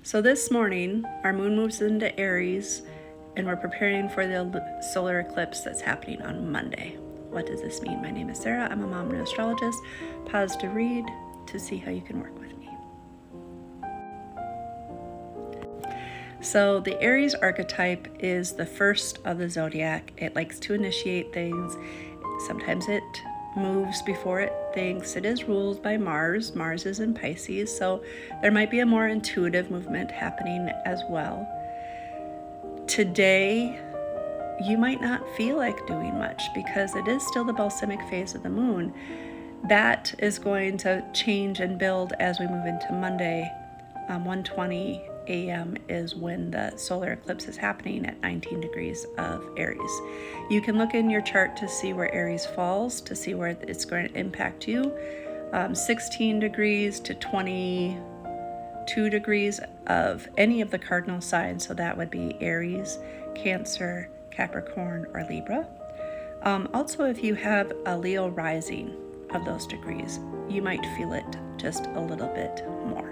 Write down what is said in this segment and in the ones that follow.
So this morning, our moon moves into Aries, and we're preparing for the solar eclipse that's happening on Monday. What does this mean? My name is Sarah. I'm a mom and astrologist. Pause to read to see how you can work with me. So the Aries archetype is the first of the zodiac. It likes to initiate things. Sometimes it moves before it thinks. It is ruled by Mars. Mars is in Pisces, so there might be a more intuitive movement happening as well. Today, you might not feel like doing much because it is still the balsamic phase of the moon. That is going to change and build as we move into Monday. 1:20 a.m. is when the solar eclipse is happening at 19 degrees of Aries. You can look in your chart to see where Aries falls, to see where it's going to impact you. 16 degrees to 22 degrees of any of the cardinal signs, so that would be Aries, Cancer, Capricorn, or Libra. Also, if you have a Leo rising of those degrees, you might feel it just a little bit more.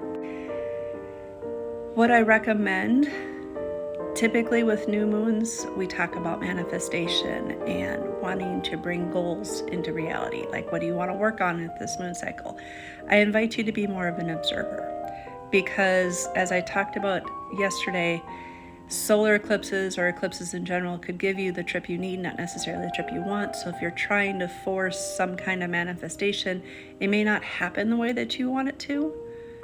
What I recommend, typically with new moons, we talk about manifestation and wanting to bring goals into reality. Like, what do you want to work on at this moon cycle? I invite you to be more of an observer because, as I talked about yesterday, solar eclipses or eclipses in general could give you the trip you need, not necessarily the trip you want. So if you're trying to force some kind of manifestation, it may not happen the way that you want it to.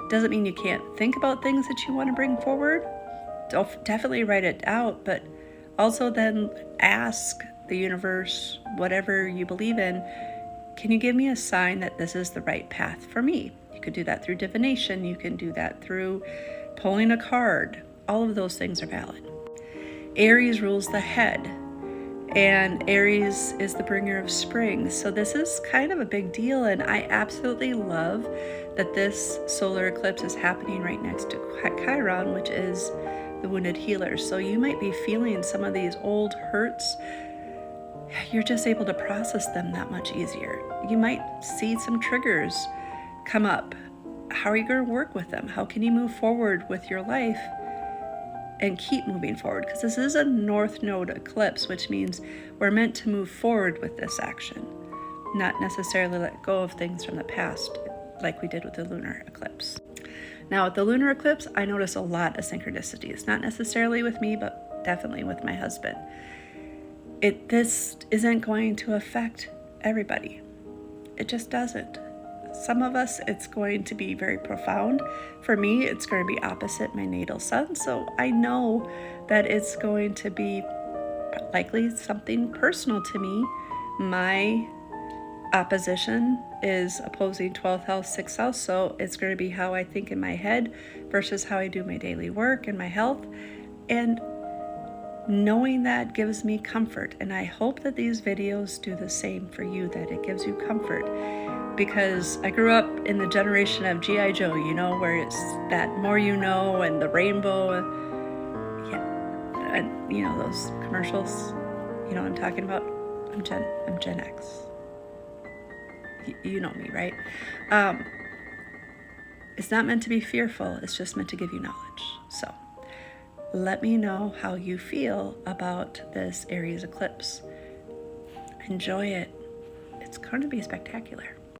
Doesn't mean you can't think about things that you want to bring forward. Definitely write it out, but also then ask the universe, whatever you believe in, can you give me a sign that this is the right path for me? You could do that through divination. You can do that through pulling a card. All of those things are valid. Aries rules the head, and Aries is the bringer of spring. So this is kind of a big deal, and I absolutely love that this solar eclipse is happening right next to Chiron, which is the wounded healer. So you might be feeling some of these old hurts. You're just able to process them that much easier. You might see some triggers come up. How are you going to work with them? How can you move forward with your life and keep moving forward? Because this is a North Node eclipse, which means we're meant to move forward with this action, not necessarily let go of things from the past like we did with the lunar eclipse. Now, with the lunar eclipse, I notice a lot of synchronicities, not necessarily with me, but definitely with my husband. This isn't going to affect everybody. It just doesn't. Some of us, it's going to be very profound. For me, it's going to be opposite my natal sun. So I know that it's going to be likely something personal to me. My opposition is opposing 12th house, 6th house. So it's going to be how I think in my head versus how I do my daily work and my health. And knowing that gives me comfort. And I hope that these videos do the same for you, that it gives you comfort. Because I grew up in the generation of G.I. Joe, where it's that more you know and the rainbow. Yeah, and those commercials, what I'm talking about. I'm Gen X. You know me, right? It's not meant to be fearful. It's just meant to give you knowledge. So let me know how you feel about this Aries eclipse. Enjoy it. It's going to be spectacular.